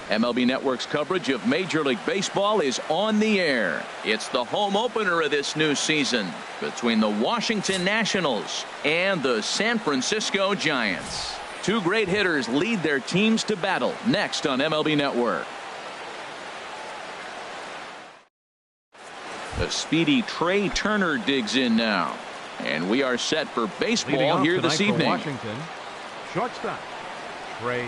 MLB Network's coverage of Major League Baseball is on the air. It's the home opener of this new season between the Washington Nationals and the San Francisco Giants. Two great hitters lead their teams to battle next on MLB Network. The speedy Trey Turner digs in now. And we are set for baseball here this evening. Washington, shortstop, Trey.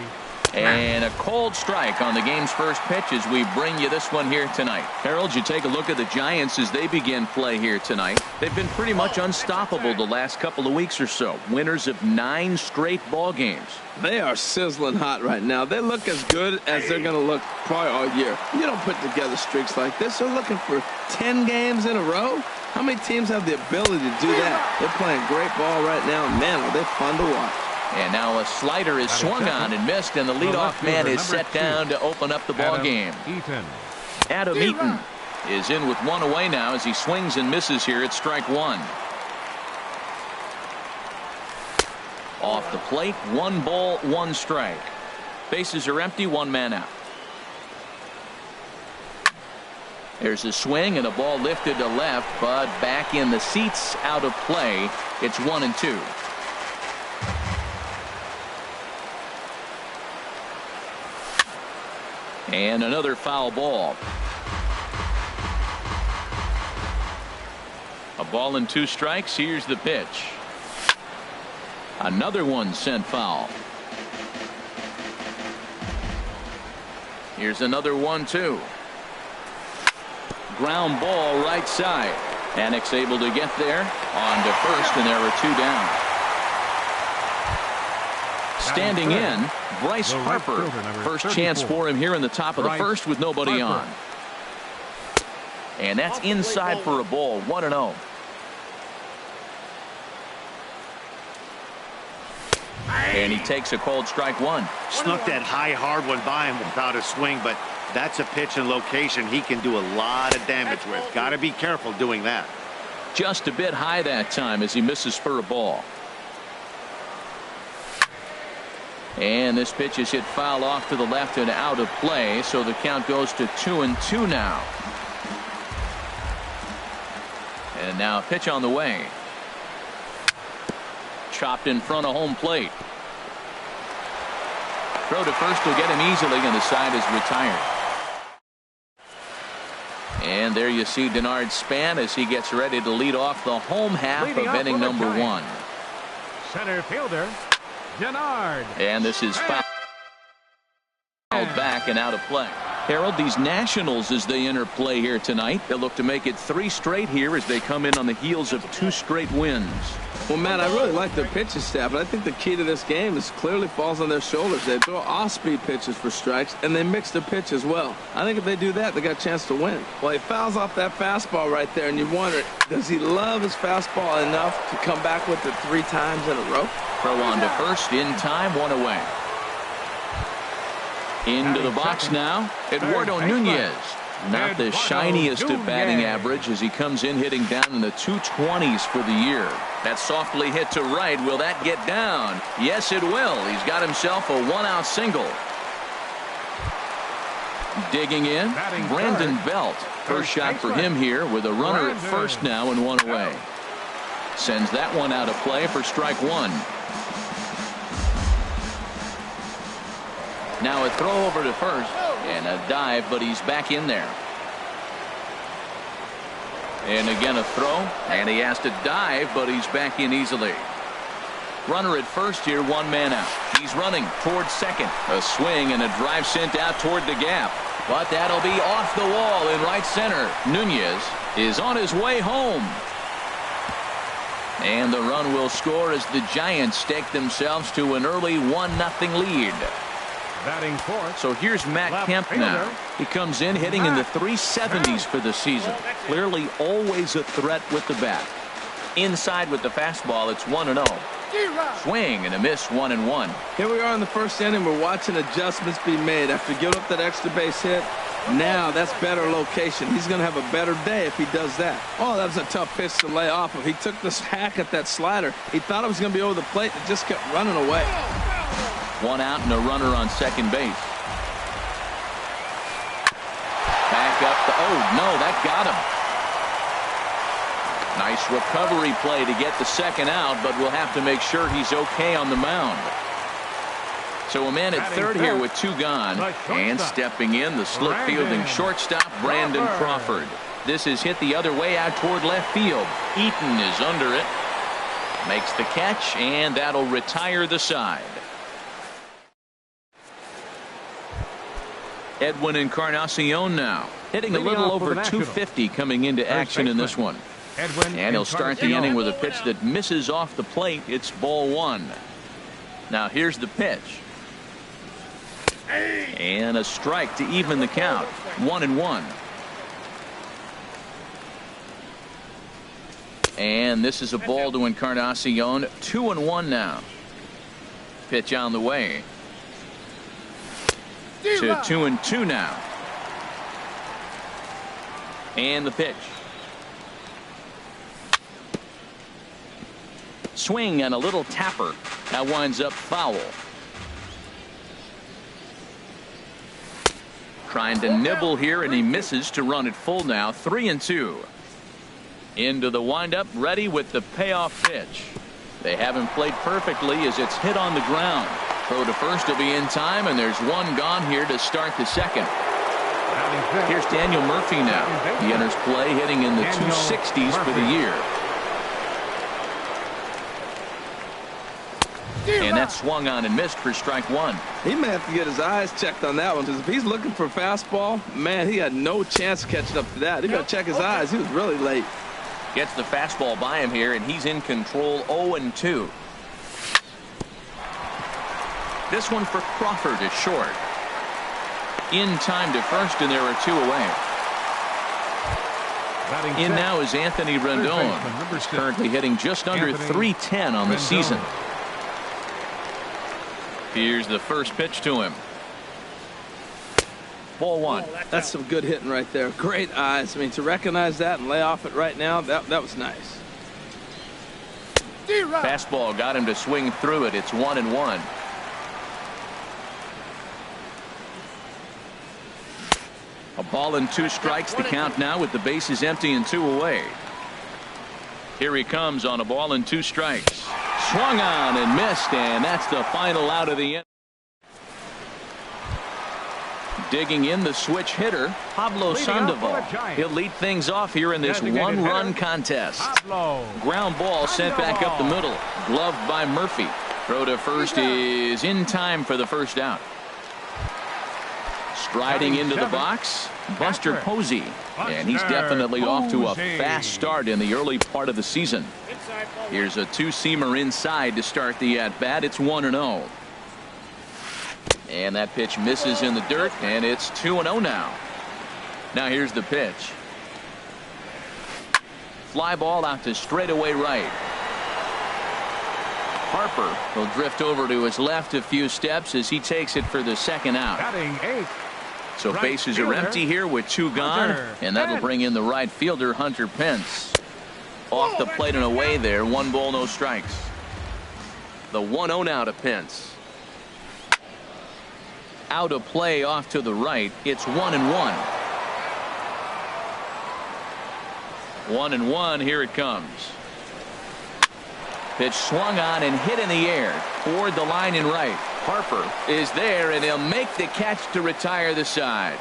And a cold strike on the game's first pitch as we bring you this one here tonight. Harold, you take a look at the Giants as they begin play here tonight. They've been pretty much unstoppable the last couple of weeks or so. Winners of 9 straight ball games. They are sizzling hot right now. They look as good as they're going to look probably all year. You don't put together streaks like this. They're looking for 10 games in a row. How many teams have the ability to do that? They're playing great ball right now. Man, are they fun to watch. And now a slider is swung on and missed, and the leadoff man is set down to open up the ball game. Adam Eaton is in with one away now as he swings and misses here at strike one. Off the plate, 1 ball, 1 strike. Bases are empty, 1 man out. There's a swing and a ball lifted to left, but back in the seats, out of play. It's 1-2. And another foul ball. A ball and 2 strikes. Here's the pitch. Another one sent foul. Here's another 1-2. Ground ball right side. Annex able to get there on to first, and there are 2 down. Standing in, Bryce Harper. First chance for him here in the top of the first with nobody on. And that's inside for a ball. 1-0. And he takes a cold strike 1. Snuck that high hard one by him without a swing, but that's a pitch and location he can do a lot of damage with. Got to be careful doing that. Just a bit high that time as he misses for a ball. And this pitch is hit foul off to the left and out of play, so the count goes to 2-2 now. And now a pitch on the way. Chopped in front of home plate. Throw to first will get him easily, and the side is retired. And there you see Denard Span as he gets ready to lead off the home half of inning number 1. Center fielder Denard. And this is fouled back and out of play. Harold, these Nationals, as they enter play here tonight, they'll look to make it 3 straight here as they come in on the heels of 2 straight wins. Well, Matt, I really like their pitching staff, but I think the key to this game is clearly falls on their shoulders. They throw off-speed pitches for strikes, and they mix their pitch as well. I think if they do that, they got a chance to win. Well, he fouls off that fastball right there, and you wonder, does he love his fastball enough to come back with it 3 times in a row? Throw on to first in time, 1 away. Into the box now, Eduardo Nunez. Not the shiniest of batting average as he comes in hitting down in the 220s for the year. That softly hit to right. Will that get down? Yes, it will. He's got himself a 1-out single. Digging in, Brandon Belt. First shot for him here with a runner at first now and 1 away. Sends that one out of play for strike 1. Now a throw over to first and a dive, but he's back in there. And again a throw, and he has to dive, but he's back in easily. Runner at first here, 1 man out. He's running towards second. A swing and a drive sent out toward the gap. But that'll be off the wall in right center. Nunez is on his way home. And the run will score as the Giants stake themselves to an early 1-0 lead. Batting fourth. So here's Matt Kemp now. He comes in hitting in the 370s for the season. Clearly always a threat with the bat. Inside with the fastball, it's 1-0. Swing and a miss, 1-1. Here we are in the first inning. We're watching adjustments be made after giving up that extra base hit. Now that's better location. He's going to have a better day if he does that. Oh, that was a tough pitch to lay off of. He took this hack at that slider. He thought it was going to be over the plate. It just kept running away. 1 out and a runner on second base. up. Oh, no, that got him. Nice recovery play to get the second out, but we'll have to make sure he's okay on the mound. So a man at third here with 2 gone. And stepping in, the slip fielding shortstop, Brandon Crawford. This is hit the other way out toward left field. Eaton is under it. Makes the catch, and that'll retire the side. Edwin Encarnacion now hitting a little over 250 coming into action in this one. And he'll start the inning with a pitch that misses off the plate. It's ball 1. Now here's the pitch. And a strike to even the count. 1-1. And this is a ball to Encarnacion. 2-1 now. Pitch on the way. To 2-2 now. And the pitch. Swing and a little tapper. That winds up foul. Trying to nibble here, and he misses to run it full now. 3-2. Into the windup, ready with the payoff pitch. They haven't played perfectly as it's hit on the ground. Throw to first will be in time, and there's 1 gone here to start the second. Here's Daniel Murphy now. He enters play hitting in the 260s for the year. And that swung on and missed for strike 1. He may have to get his eyes checked on that one, because if he's looking for fastball, man, he had no chance of catching up to that. He got to check his eyes. He was really late. Gets the fastball by him here, and he's in control. 0-2. This one for Crawford is short. In time to first, and there are 2 away. In now is Anthony Rendon. He's currently hitting just under 310 on the season. Here's the first pitch to him. Ball 1. That's some good hitting right there. Great eyes. I mean, to recognize that and lay off it right now, that was nice. Fastball got him to swing through it. It's 1-1. A ball and 2 strikes to count now with the bases empty and 2 away. Here he comes on a ball and 2 strikes. Swung on and missed, and that's the final out of the inning. Digging in the switch hitter, Pablo Sandoval. He'll lead things off here in this 1-run contest. Ground ball sent back up the middle. Gloved by Murphy. Throw to first is in time for the first out. Striding into the box, Buster Posey. And he's definitely off to a fast start in the early part of the season. Here's a 2-seamer inside to start the at-bat. It's 1-0. And that pitch misses in the dirt, and it's 2-0 now. Now here's the pitch. Fly ball out to straightaway right. Harper will drift over to his left a few steps as he takes it for the second out. So bases are empty here with 2 gone, and that'll bring in the right fielder, Hunter Pence. Off the plate and away there. 1 ball, no strikes. The 1-0 now to Pence. Out of play off to the right. It's 1-1. 1-1. Here it comes. Pitch swung on and hit in the air toward the line in right. Harper is there, and he'll make the catch to retire the side.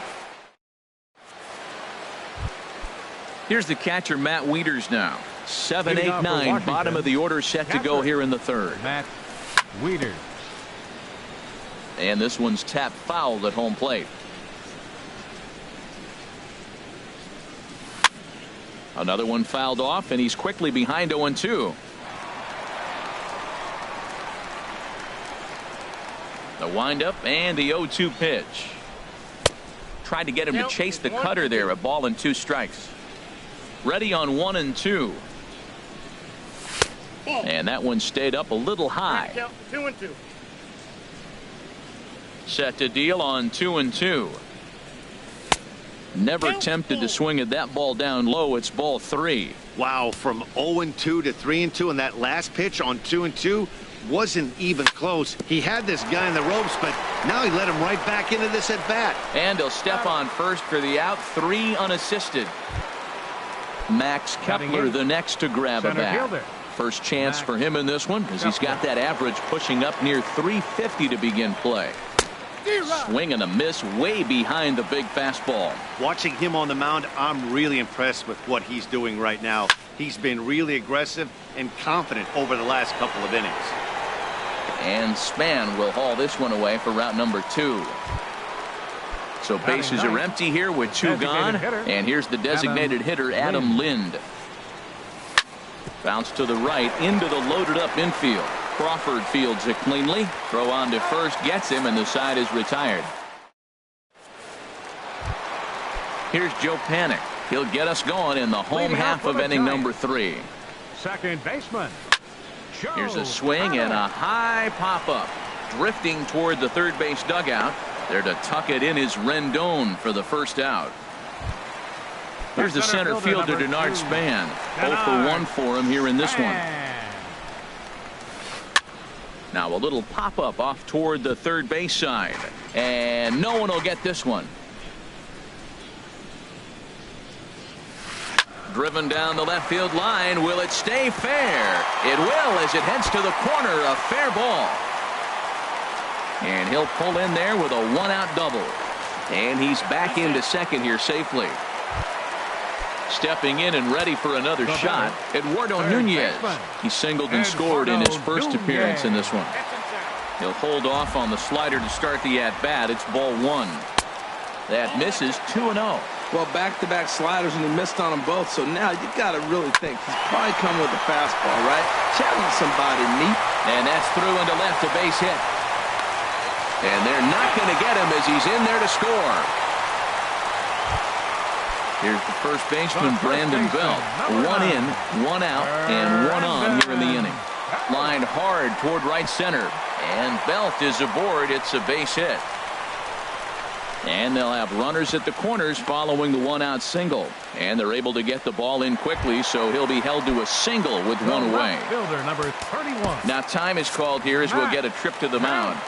Here's the catcher, Matt Wieters now. 7, 8, 9. Bottom of the order set to go here in the third. Matt Wieters. And this one's tapped foul at home plate. Another one fouled off, and he's quickly behind 0-2. The windup and the 0-2 pitch. Tried to get him to chase the cutter there. A ball and 2 strikes. Ready on 1-2. And that one stayed up a little high. 2-2. Set to deal on 2-2. Never tempted to swing at that ball down low. It's ball 3. Wow, from 0-2 to 3-2, and that last pitch on 2-2 wasn't even close. He had this guy in the ropes, but now he let him right back into this at bat. And he'll step on first for the out, 3 unassisted. Max Kepler the next to grab a bat. First chance for him in this one, as he's got that average pushing up near 350 to begin play. Swing and a miss way behind the big fastball. Watching him on the mound, I'm really impressed with what he's doing right now. He's been really aggressive and confident over the last couple of innings. And Span will haul this one away for route number 2. So bases are empty here with 2 gone. And here's the designated hitter, Adam Lind. Bounce to the right into the loaded up infield. Crawford fields it cleanly. Throw on to first gets him, and the side is retired. Here's Joe Panik. He'll get us going in the home half of inning number 3. Second baseman. Here's a swing and a high pop-up. Drifting toward the third base dugout. There to tuck it in is Rendon for the first out. Here's the center fielder, Denard Span. 0 for 1 for him here in this one. Now a little pop-up off toward the third base side. And no one will get this one. Driven down the left field line. Will it stay fair? It will, as it heads to the corner. A fair ball. And he'll pull in there with a 1-out double. And he's back into second here safely. Stepping in and ready for another shot, Eduardo Nunez. He singled and scored in his first appearance in this one. He'll hold off on the slider to start the at-bat. It's ball 1. That misses 2-0. Well, back-to-back sliders, and he missed on them both. So now you got to really think he's probably coming with a fastball, right? Challenge somebody neat. And that's through into left, a base hit. And they're not going to get him as he's in there to score. Here's the first baseman, Brandon Belt. 1 in, 1 out, and 1 on here in the inning. Lined hard toward right center. And Belt is aboard. It's a base hit. And they'll have runners at the corners following the 1-out single. And they're able to get the ball in quickly, so he'll be held to a single with 1 away. Fielder number 31. Now time is called here as we'll get a trip to the mound.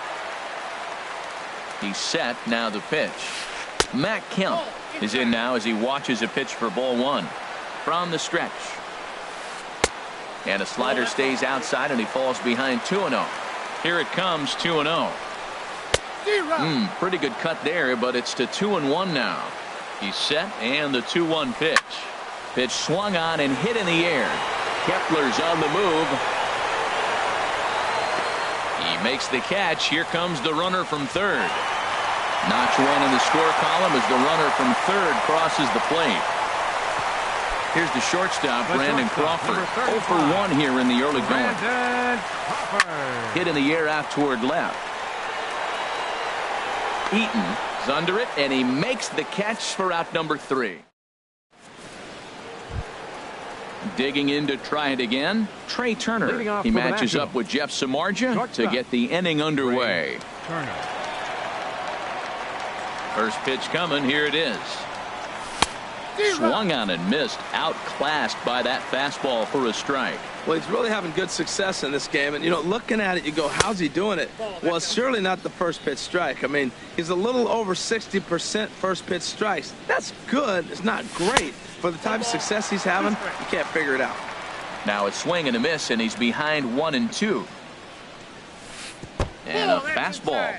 He's set. Now the pitch. Matt Kemp is in now as he watches a pitch for ball 1. From the stretch. And a slider stays outside, and he falls behind 2-0. Here it comes, 2-0. Pretty good cut there, but it's to 2-1 now. He's set, and the 2-1 pitch. Pitch swung on and hit in the air. Kepler's on the move. He makes the catch. Here comes the runner from third. Notch 1 in the score column as the runner from third crosses the plate. Here's the shortstop, Brandon Crawford. 0 for 1 here in the early going. Hit in the air out toward left. Eaton is under it, and he makes the catch for out number 3. Digging in to try it again, Trey Turner. He matches up with Jeff Samardzija to get the inning underway. First pitch coming. Here it is. Swung on and missed. Outclassed by that fastball for a strike. Well, he's really having good success in this game. And, you know, looking at it, you go, how's he doing it? Well, it's surely not the first pitch strike. I mean, he's a little over 60% first pitch strikes. That's good. It's not great. For the type of success he's having, you can't figure it out. Now it's swing and a miss, and he's behind 1 and 2. And a fastball.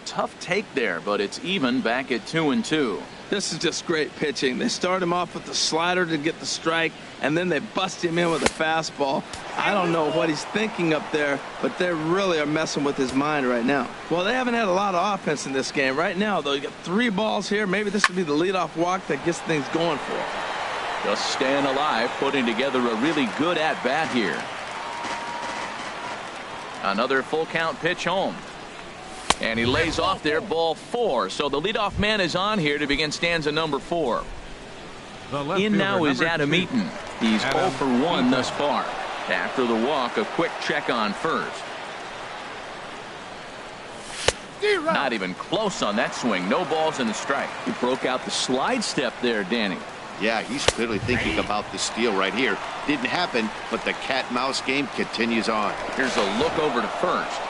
Tough take there, but it's even back at 2 and 2. This is just great pitching. They start him off with the slider to get the strike, and then they bust him in with a fastball. I don't know what he's thinking up there, but they really are messing with his mind right now. Well, they haven't had a lot of offense in this game. Right now, though, you got 3 balls here. Maybe this will be the leadoff walk that gets things going for him. Just staying alive, putting together a really good at-bat here. Another full count pitch home. And he lays off there, ball 4. So the leadoff man is on here to begin stanza number 4. In now is Adam Eaton. He's 0 for 1 thus far. After the walk, a quick check on first. Not even close on that swing. No balls and a strike. He broke out the slide step there, Danny. Yeah, he's clearly thinking about the steal right here. Didn't happen, but the cat-mouse game continues on. Here's a look over to first.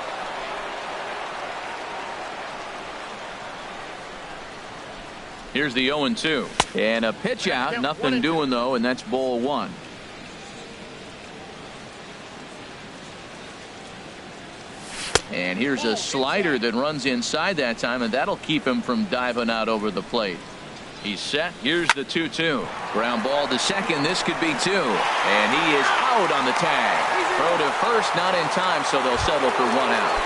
Here's the 0-2. And a pitch out. Nothing doing, though, and that's ball one. And here's a slider that runs inside that time, and that'll keep him from diving out over the plate. He's set. Here's the 2-2. Ground ball to second. This could be two. And he is out on the tag. Throw to first, not in time, so they'll settle for one out.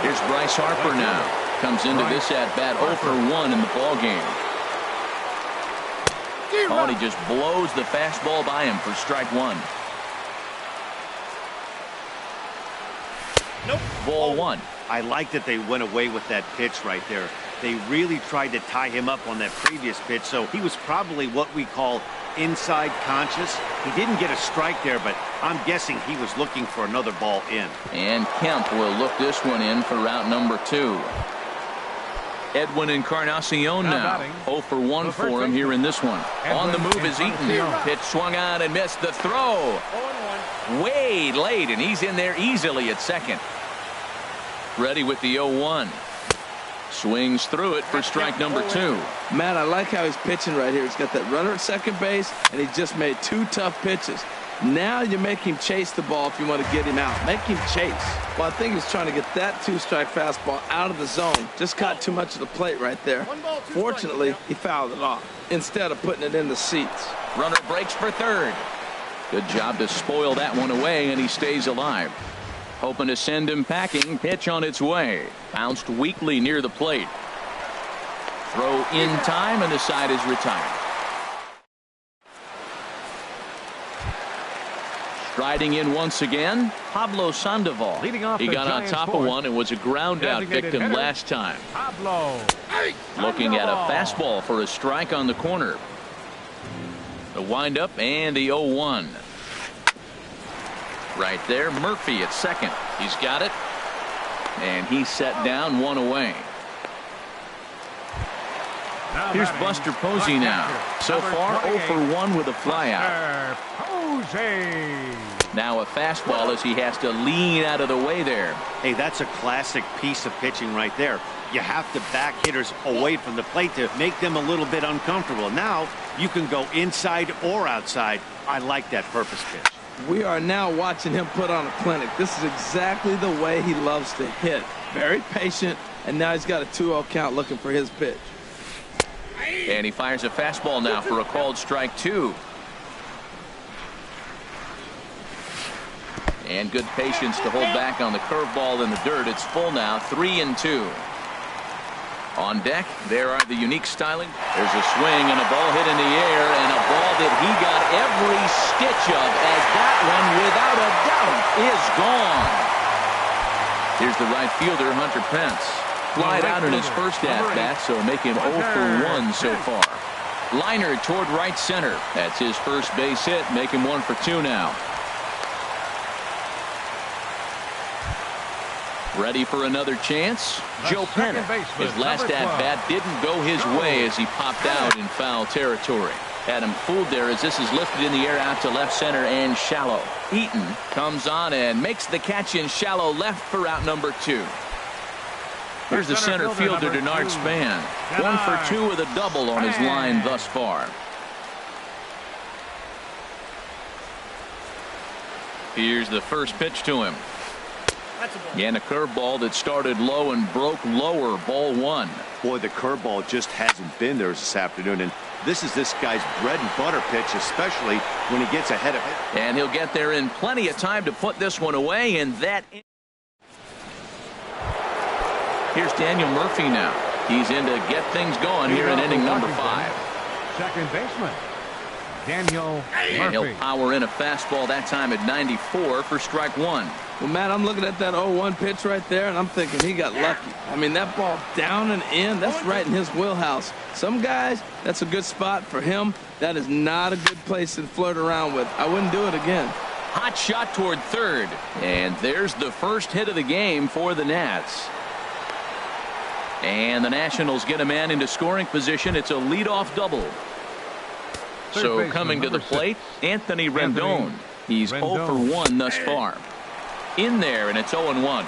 Here's Bryce Harper now. Comes into this at-bat 0 for 1 in the ball game. Oh, and he just blows the fastball by him for strike one. Nope. Ball one. I like that they went away with that pitch right there. They really tried to tie him up on that previous pitch, so he was probably what we call inside conscious. He didn't get a strike there, but I'm guessing he was looking for another ball in. And Kemp will look this one in for route number 2. Edwin Encarnacion now. 0 for 1 for him here in this one. On the move is Eaton. Pitch swung on and missed. The throw. Way late, and he's in there easily at second. Ready with the 0-1. Swings through it for strike number 2. Matt, I like how he's pitching right here. He's got that runner at second base, and he just made 2 tough pitches. Now you make him chase the ball if you want to get him out. Make him chase. Well, I think he's trying to get that 2-strike fastball out of the zone. Just caught too much of the plate right there. Fortunately, he fouled it off instead of putting it in the seats. Runner breaks for third. Good job to spoil that one away, and he stays alive. Hoping to send him packing. Pitch on its way. Bounced weakly near the plate. Throw in time, and the side is retired. Striding in once again, Pablo Sandoval. Leading off he the got on Giants' top of fourth. one and was a ground out victim hitter, last time. Pablo. Looking at a Sandoval. fastball for a strike on the corner. The windup and the 0-1. Right there, Murphy at second. He's got it. And he's set down, one away. Now Here's batting, Buster Posey now. So far 0 for 1 with a flyout. Posey. Now a fastball as he has to lean out of the way there. Hey, that's a classic piece of pitching right there. You have to back hitters away from the plate to make them a little bit uncomfortable. Now you can go inside or outside. I like that purpose pitch. We are now watching him put on a clinic. This is exactly the way he loves to hit. Very patient, and now he's got a 2-0 count looking for his pitch. And he fires a fastball now for a called strike 2. And good patience to hold back on the curveball in the dirt. It's full now, 3-2. On deck, there are the unique styling. There's a swing and a ball hit in the air, and a ball that he got every stitch of, as that one, without a doubt, is gone. Here's the right fielder, Hunter Pence. Flied out in his first at-bat, so making 0 for 1 so far. Liner toward right center. That's his first base hit, making 1 for 2 now. Ready for another chance? Joe Pennant. His last at-bat didn't go his way as he popped out in foul territory. Had him fooled there as this is lifted in the air out to left center and shallow. Eaton comes on and makes the catch in shallow left for out number 2. Here's the center fielder, Denard Span. 1 for 2 with a double on his line thus far. Here's the first pitch to him. And a curveball that started low and broke lower, ball 1. Boy, the curveball just hasn't been there this afternoon, and this is this guy's bread and butter pitch, especially when he gets ahead of it. And he'll get there in plenty of time to put this one away, and that. Here's Daniel Murphy now. He's in to get things going here in inning number 5. Second baseman, Daniel And he'll Murphy. power in a fastball that time at 94 for strike 1. Well, Matt, I'm looking at that 0-1 pitch right there, and I'm thinking he got lucky. I mean, that ball down and in, that's right in his wheelhouse. Some guys, that's a good spot. For him, that is not a good place to flirt around with. I wouldn't do it again. Hot shot toward third. And there's the first hit of the game for the Nats. And the Nationals get a man into scoring position. It's a leadoff double. So coming to the plate, Anthony Rendon. He's 0 for 1 thus far. In there, and it's 0-1.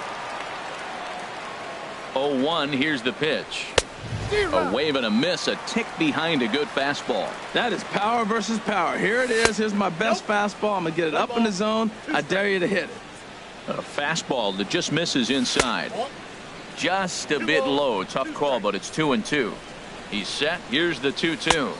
0-1, here's the pitch. A wave and a miss, a tick behind a good fastball. That is power versus power. Here it is. Here's my best fastball. I'm going to get it up in the zone. I dare you to hit it. A fastball that just misses inside. Just a bit low. Tough call, but it's 2-2. He's set. Here's the 2-2.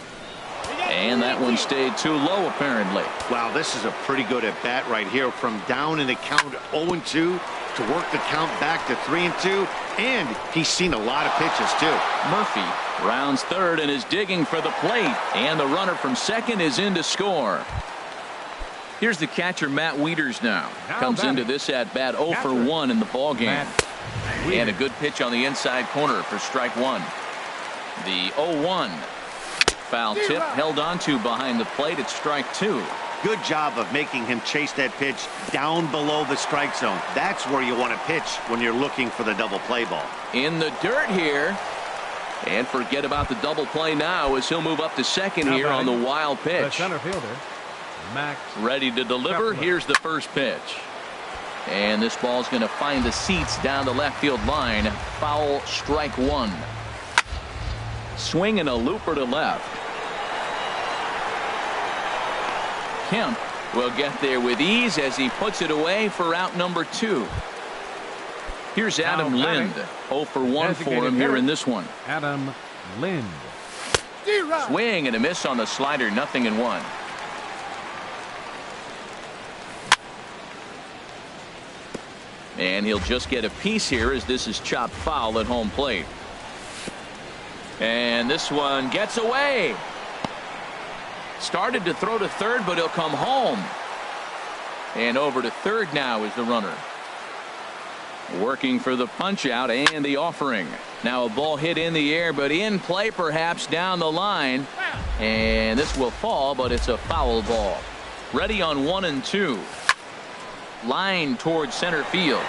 And that one stayed too low, apparently. Wow, this is a pretty good at bat right here. From down in the count 0-2 to work the count back to 3-2. And he's seen a lot of pitches, too. Murphy rounds third and is digging for the plate. And the runner from second is in to score. Here's the catcher, Matt Wieters now. Comes into this at bat 0 for 1 in the ball game. And a good pitch on the inside corner for strike one. The 0-1. Foul tip held onto behind the plate at strike two. Good job of making him chase that pitch down below the strike zone. That's where you want to pitch when you're looking for the double play ball. In the dirt here. And forget about the double play now as he'll move up to second here on the wild pitch. The center fielder, Max. Ready to deliver. Here's the first pitch. And this ball's going to find the seats down the left field line. Foul, strike one. Swing and a looper to left. Kemp will get there with ease as he puts it away for out number 2. Here's Adam Lind. 0 for 1 for him here in this one. Adam Lind. Swing and a miss on the slider. 0-1. And he'll just get a piece here as this is chopped foul at home plate. And this one gets away. Started to throw to third, but he'll come home. And over to third now is the runner. Working for the punch out and the offering. Now a ball hit in the air, but in play perhaps down the line. And this will fall, but it's a foul ball. Ready on 1 and 2. Line towards center field.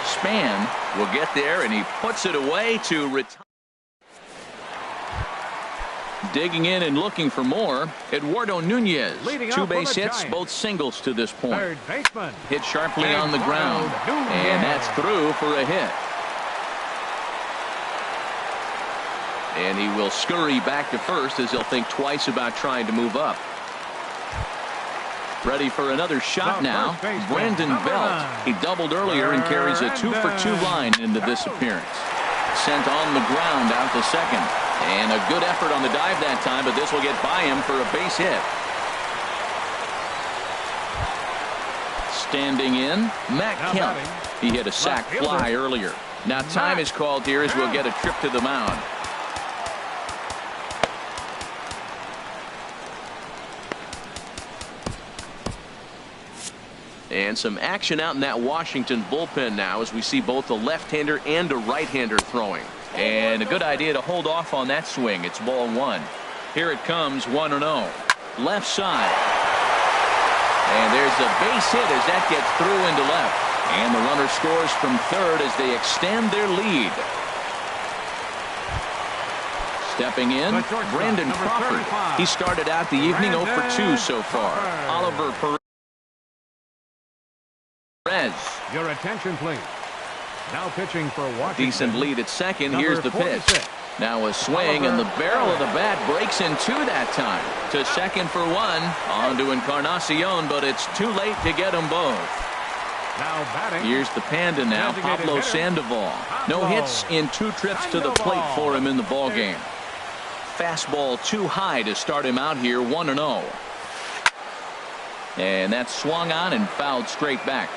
Span will get there, and he puts it away to retire. Digging in and looking for more, Eduardo Nunez. 2 base hits, both singles to this point. Third baseman. Hit sharply on the ground, and that's through for a hit. And he will scurry back to first as he'll think twice about trying to move up. Ready for another shot now. Brandon Belt. He doubled earlier and carries a 2-for-2 line into this appearance. Sent on the ground out to second. And a good effort on the dive that time, but this will get by him for a base hit. Standing in, Matt Kemp. He hit a sac fly earlier. Now time is called here as we'll get a trip to the mound. And some action out in that Washington bullpen now as we see both a left-hander and a right-hander throwing. And a good idea to hold off on that swing. It's ball one. Here it comes, 1-0. Left side. And there's a base hit as that gets through into left. And the runner scores from third as they extend their lead. Stepping in, Brandon Crawford. He started out the evening 0 for 2 so far. Oliver Perez. Your attention, please. Now pitching for Washington. Decent lead at second. Here's the pitch. Now a swing, and the barrel of the bat breaks in two that time. To second for one. On to Encarnacion, but it's too late to get them both. Now batting. Here's the Panda now, Pablo Sandoval. No hits in 2 trips to the plate for him in the ballgame. Fastball too high to start him out here, 1-0. And that's swung on and fouled straight back.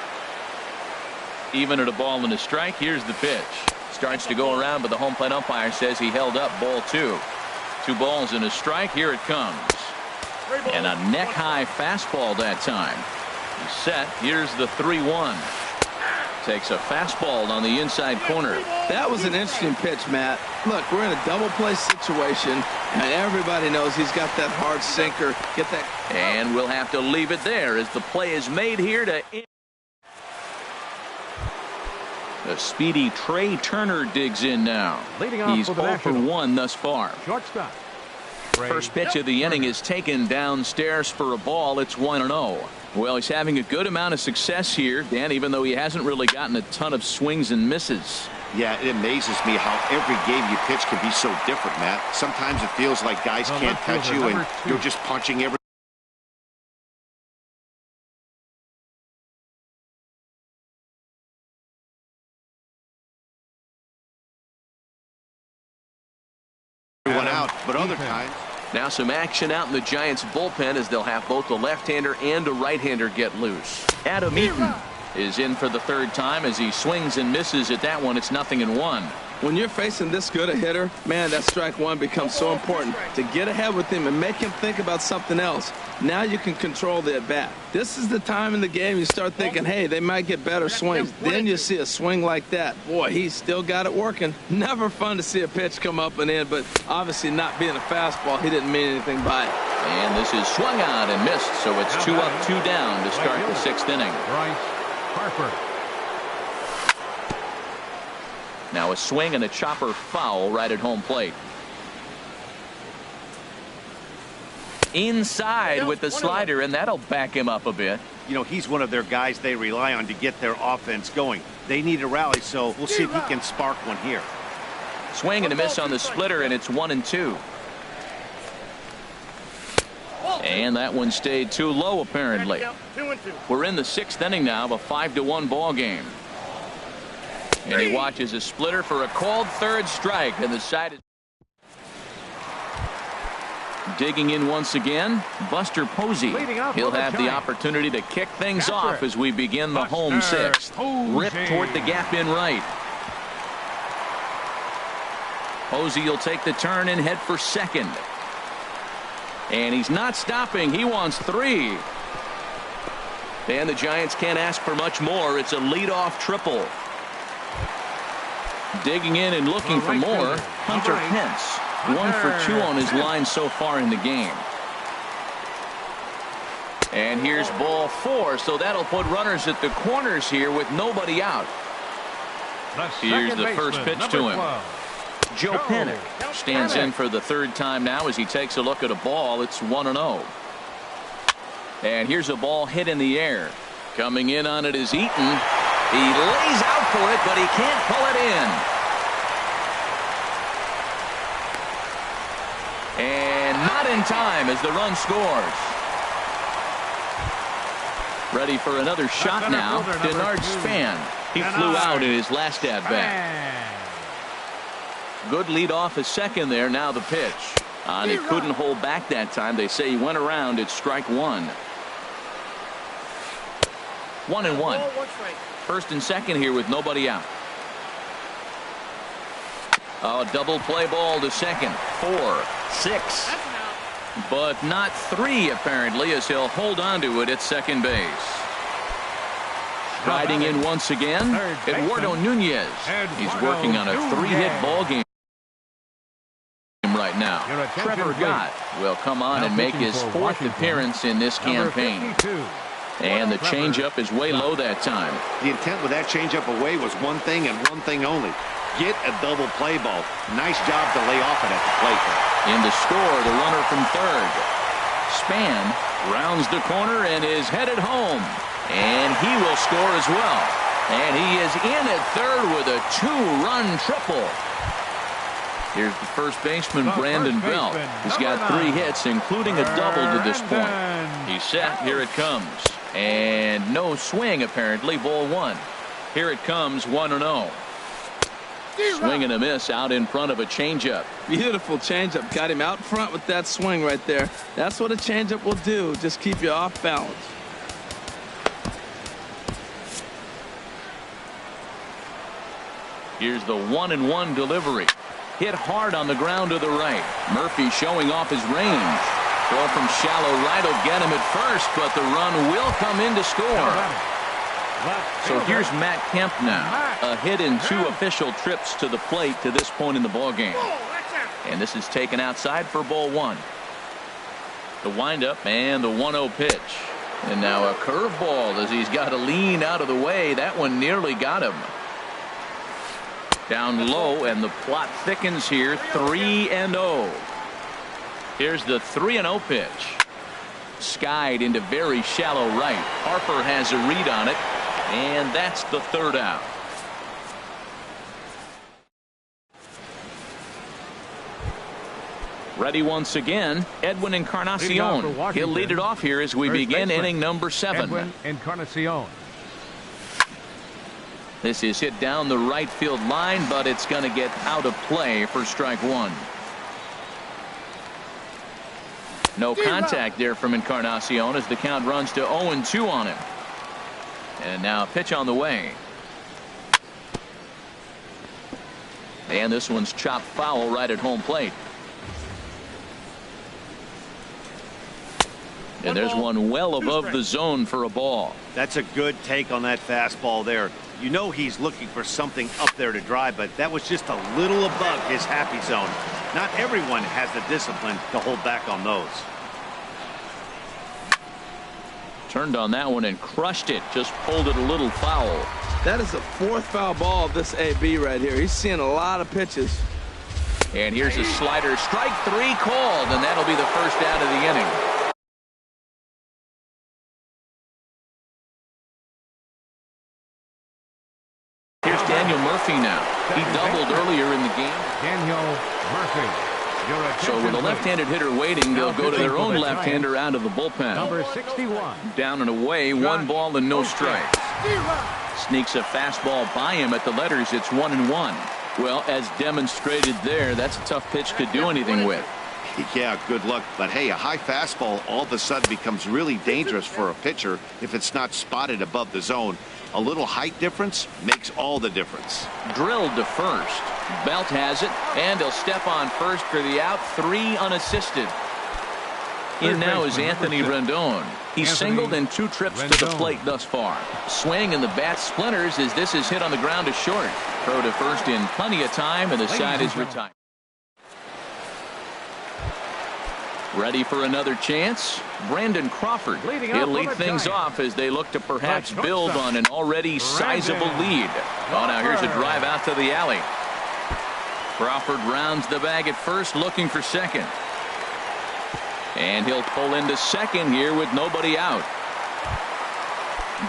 Even at a ball and a strike. Here's the pitch. Starts to go around, but the home plate umpire says he held up ball 2. 2 balls and a strike. Here it comes. And a neck high fastball that time. He's set. Here's the 3-1. Takes a fastball on the inside corner. That was an interesting pitch, Matt. Look, we're in a double play situation, and everybody knows he's got that hard sinker. Get that. And we'll have to leave it there as the play is made here to end. The speedy Trey Turner digs in now. Leading off He's for the 0 for 1 thus far. Shortstop, First pitch of the inning is taken downstairs for a ball. It's 1-0. Well, he's having a good amount of success here, Dan, even though he hasn't really gotten a ton of swings and misses. Yeah, it amazes me how every game you pitch can be so different, Matt. Sometimes it feels like guys can't touch you and you're just punching everyone out, but other times. Now some action out in the Giants bullpen as they'll have both a left-hander and a right-hander get loose. Adam Eaton is in for the third time as he swings and misses at that one. It's 0-1. When you're facing this good a hitter, man, that strike one becomes so important to get ahead with him and make him think about something else. Now you can control the at-bat. This is the time in the game you start thinking, hey, they might get better swings. Then you see a swing like that. Boy, he's still got it working. Never fun to see a pitch come up and in, but obviously not being a fastball, he didn't mean anything by it. And this is swung out and missed, so it's 2 up, 2 down to start the 6th inning. Bryce Harper. Now a swing and a chopper foul right at home plate. Inside with the slider, and that'll back him up a bit. You know, he's one of their guys they rely on to get their offense going. They need a rally, so we'll see if he can spark one here. Swing and a miss on the splitter, and it's 1-2. And that one stayed too low, apparently. We're in the 6th inning now of a 5-1 ball game. And he watches a splitter for a called third strike, and the side is digging in once again. Buster Posey. He'll have the opportunity to kick things off as we begin the home 6th. Rip toward the gap in right. Posey will take the turn and head for second. And he's not stopping. He wants 3. And the Giants can't ask for much more. It's a leadoff triple. Digging in and looking for more, Hunter Pence. 1 for 2 on his line so far in the game. And here's ball 4, so that'll put runners at the corners here with nobody out. Here's the first pitch to him. Joe Pennick stands in for the 3rd time now as he takes a look at a ball. It's 1-0. And here's a ball hit in the air. Coming in on it is Eaton. He lays out for it, but he can't pull it in. And not in time as the run scores. Ready for another shot now. Denard Span. He flew out in his last at-bat. Good lead off a second there. Now the pitch. And he couldn't hold back that time. They say he went around. It's strike 1. 1-1. First and second here with nobody out. Oh, double play ball to second. 4, 6. But not 3 apparently, as he'll hold on to it at second base. Riding in once again, Eduardo Nunez. He's working on a 3-hit ball game right now. Trevor Gott will come on and make his 4th appearance in this campaign. And the changeup is way low that time. The intent with that changeup away was one thing and one thing only. Get a double play ball. Nice job to lay off it at the plate. In the score, the runner from third. Span rounds the corner and is headed home. And he will score as well. And he is in at third with a 2-run triple. Here's the first baseman, Brandon Belt. He's got 3 hits, including a double to this point. He's set. Here it comes. And no swing, apparently. Ball 1. Here it comes, 1-0. Swing and a miss out in front of a changeup. Beautiful changeup. Got him out front with that swing right there. That's what a changeup will do. Just keep you off balance. Here's the 1-1 delivery. Hit hard on the ground to the right. Murphy showing off his range. Throw from shallow right will get him at first, but the run will come in to score. So here's Matt Kemp now. A hit in 2 official trips to the plate to this point in the ballgame. And this is taken outside for ball 1. The windup and the 1-0 pitch. And now a curveball as he's got to lean out of the way. That one nearly got him. Down low, and the plot thickens here. 3-0. Here's the 3-0 pitch. Skied into very shallow right. Harper has a read on it, and that's the 3rd out. Ready once again, Edwin Encarnacion. He'll lead it off here as we begin inning number 7. Edwin Encarnacion. This is hit down the right field line, but it's going to get out of play for strike 1. No contact there from Encarnacion as the count runs to 0-2 on him. And now a pitch on the way. And this one's chopped foul right at home plate. And there's one well above the zone for a ball. That's a good take on that fastball there. You know he's looking for something up there to drive, but that was just a little above his happy zone. Not everyone has the discipline to hold back on those. Turned on that one and crushed it. Just pulled it a little foul. That is the 4th foul ball of this AB right here. He's seeing a lot of pitches. And here's a slider. Strike 3 called, and that'll be the 1st out of the inning. Daniel Murphy now. He doubled earlier in the game. Daniel Murphy. So with a left-handed hitter waiting, they'll go to their own left-hander out of the bullpen. Number 61. Down and away, 1 ball and no strikes. Sneaks a fastball by him at the letters. It's 1-1. Well, as demonstrated there, that's a tough pitch to do anything with. Yeah, good luck. But hey, a high fastball all of a sudden becomes really dangerous for a pitcher if it's not spotted above the zone. A little height difference makes all the difference. Drilled to first. Belt has it, and he'll step on first for the out. 3 unassisted. In now is Anthony Rendon. He's singled in 2 trips to the plate thus far. Swing and the bat splinters as this is hit on the ground to short. Throw to first in plenty of time, and the side is retired. Ready for another chance? Brandon Crawford. He'll lead things off as they look to perhaps build on an already sizable lead. Oh, now here's a drive out to the alley. Crawford rounds the bag at first, looking for second. And he'll pull into second here with nobody out.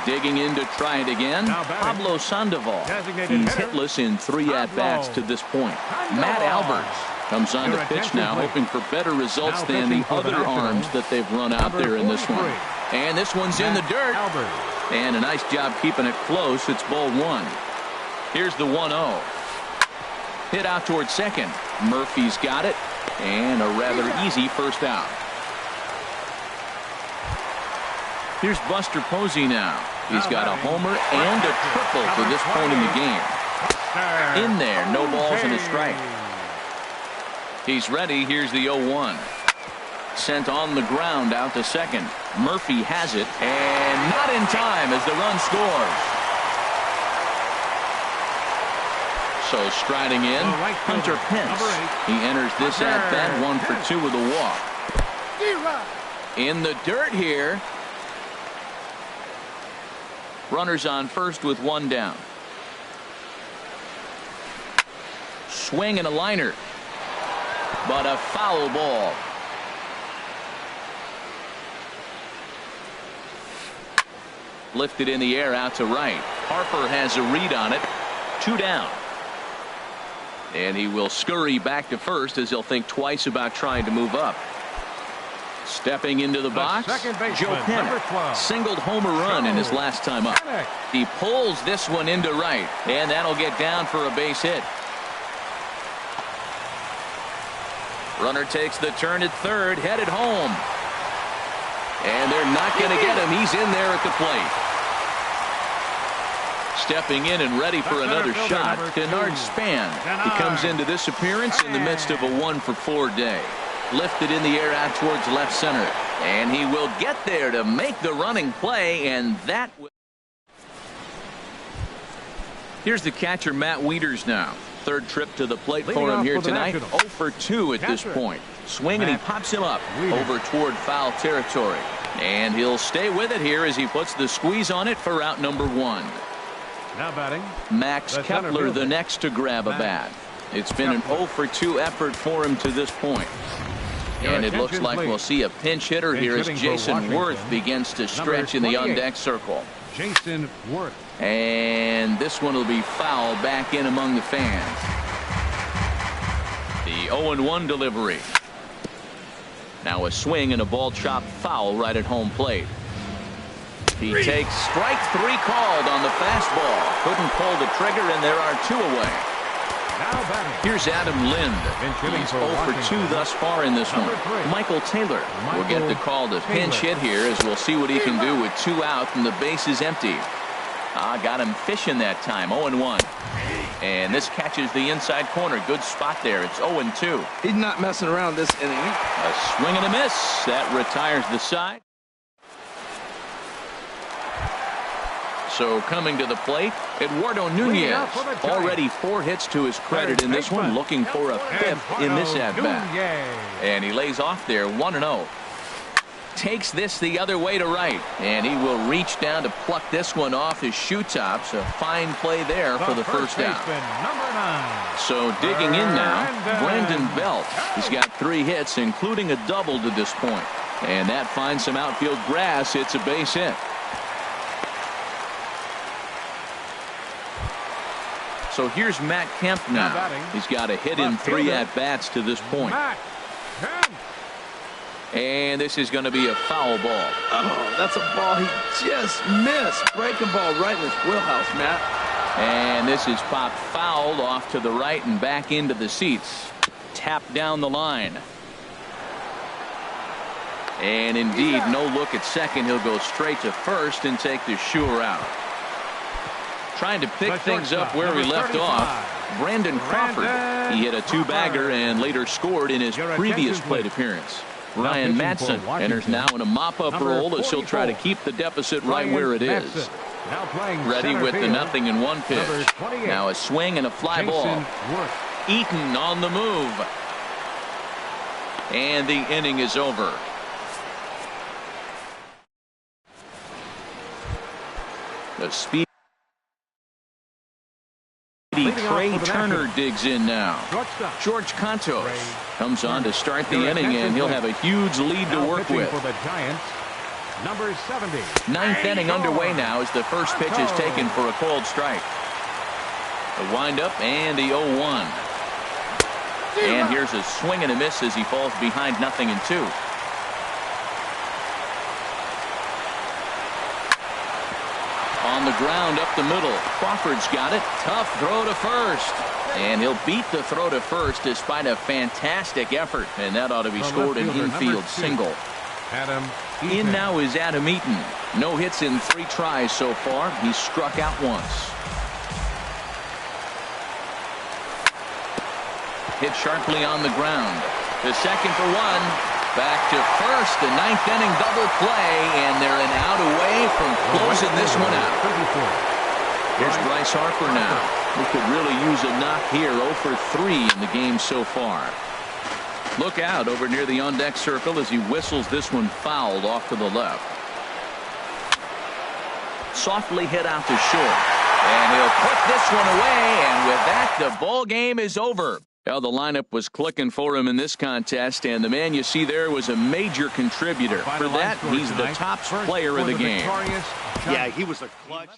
Digging in to try it again, Pablo Sandoval. He's hitless in 3 at-bats to this point. Matt Alberts comes on to pitch now, hoping for better results than the other arms that they've run out there in this one. And this one's in the dirt. And a nice job keeping it close. It's ball 1. Here's the 1-0. Hit out towards second. Murphy's got it. And a rather easy first out. Here's Buster Posey now. He's got a homer and a triple to this point in the game. In there, no balls and a strike. He's ready. Here's the 0-1. Sent on the ground out to second. Murphy has it, and not in time as the run scores. So striding in, Hunter Pence. He enters this at-bat 1 for 2 with a walk. In the dirt here. Runners on first with 1 down. Swing and a liner. But a foul ball. Lifted in the air out to right. Harper has a read on it. 2 down. And he will scurry back to first as he'll think twice about trying to move up. Stepping into the box, Joe Pennick singled homer run in his last time up. He pulls this one into right, and that'll get down for a base hit. Runner takes the turn at third, headed home. And they're not going to get him. He's in there at the plate. Stepping in and ready for another shot, Denard Span. He comes into this appearance in the midst of a 1 for 4 day. Lifted in the air out towards left center. And he will get there to make the running play, and that will... Here's the catcher, Matt Wieters now. 3rd trip to the plate for him here tonight. 0 for 2 at this point. Swing and he pops him up over toward foul territory. And he'll stay with it here as he puts the squeeze on it for out number 1. Now batting, Max Kepler, the next to grab a bat. It's been an 0 for 2 effort for him to this point. And it looks like we'll see a pinch hitter here as Jason Worth begins to stretch in the on-deck circle. Jason Worth. And this one will be fouled back in among the fans. The 0-1 delivery. Now a swing and a ball chopped foul right at home plate. He takes strike 3 called on the fastball. Couldn't pull the trigger, and there are 2 away. Here's Adam Lind. He's 0 for 2 thus far in this one. Michael Taylor will get the call to pinch hit here, as we'll see what he can do with 2 out and the base is empty. Got him fishing that time. 0-1. And this catches the inside corner. Good spot there. It's 0-2. He's not messing around this inning. A swing and a miss. That retires the side. So coming to the plate, Eduardo Nunez. Already 4 hits to his credit in this one, looking for a 5th in this at-bat. And he lays off there, 1-0. Takes this the other way to right, and he will reach down to pluck this one off his shoe tops. A fine play there for the first out. So digging in now, Brandon Belt. He's got 3 hits, including a double to this point. And that finds some outfield grass. It's a base hit. So here's Matt Kemp now. He's got a hit in 3 at-bats to this point. And this is going to be a foul ball. Oh, that's a ball he just missed. Breaking ball right in his wheelhouse, Matt. And this is popped fouled off to the right and back into the seats. Tapped down the line. And indeed, no look at second. He'll go straight to first and take the Shure out. Trying to pick things up where he left off, Brandon Crawford. He hit a 2-bagger and later scored in his previous plate appearance. Ryan Madsen enters now in a mop-up role as he'll try to keep the deficit right where it is. Ready with the 0-1 pitch. Now a swing and a fly ball. Eaton on the move. And the inning is over. The speed. Trey Turner digs in now. George Cantos comes on to start the inning, and he'll have a huge lead to work with. Number 70. 9th inning underway now as the first pitch is taken for a called strike. The windup and the 0-1. And here's a swing and a miss as he falls behind 0-2. On the ground up the middle. Crawford's got it. Tough throw to first. And he'll beat the throw to first despite a fantastic effort. And that ought to be scored an infield single. In now is Adam Eaton. No hits in 3 tries so far. He's struck out once. Hit sharply on the ground. The second for 1. Back to first, the 9th inning double play, and they're an out away from closing this one out. Here's Bryce Harper now, who could really use a knock here. 0 for 3 in the game so far. Look out over near the on-deck circle as he whistles this one fouled off to the left. Softly hit out to short, and he'll put this one away, and with that, the ball game is over. Well, the lineup was clicking for him in this contest, and the man you see there was a major contributor. For that, he's the top player of the game. Yeah, he was a clutch.